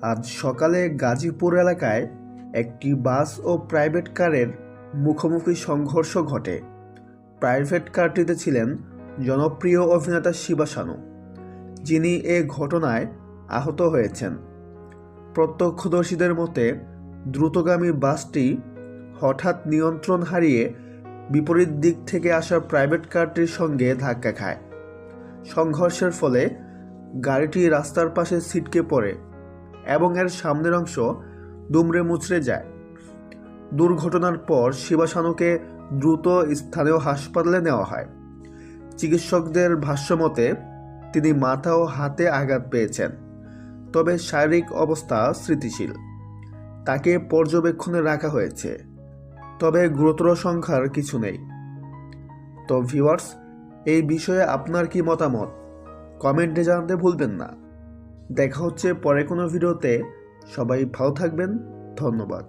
আজ সকালে গাজীপুর এলাকায় একটি বাস ও প্রাইভেট কারের মুখোমুখি সংঘর্ষ ঘটে। প্রাইভেট কারটিতে ছিলেন জনপ্রিয় অভিনেতা শিবা শানু, যিনি এ ঘটনায় আহত হয়েছেন। প্রত্যক্ষদর্শীদের মতে, দ্রুতগামী বাসটি হঠাৎ নিয়ন্ত্রণ হারিয়ে বিপরীত দিক থেকে আসা প্রাইভেট কারটির সঙ্গে ধাক্কা খায়। সংঘর্ষের ফলে গাড়িটি রাস্তার পাশে ছিটকে পড়ে এবং এর সামনের অংশ দুমড়ে মুচড়ে যায়। দুর্ঘটনার পর শিবা শানুকে দ্রুত স্থানীয় হাসপাতালে নেওয়া হয়। চিকিৎসকদের ভাষ্যমতে তিনি মাথা ও হাতে আঘাত পেয়েছেন, তবে শারীরিক অবস্থা স্থিতিশীল। তাকে পর্যবেক্ষণে রাখা হয়েছে, তবে গুরুতর সংখ্যার কিছু নেই। তো ভিউয়ার্স, এই বিষয়ে আপনার কি মতামত কমেন্টে জানাতে ভুলবেন না। দেখা হচ্ছে পরে কোনো ভিডিওতে। সবাই ভালো থাকবেন। ধন্যবাদ।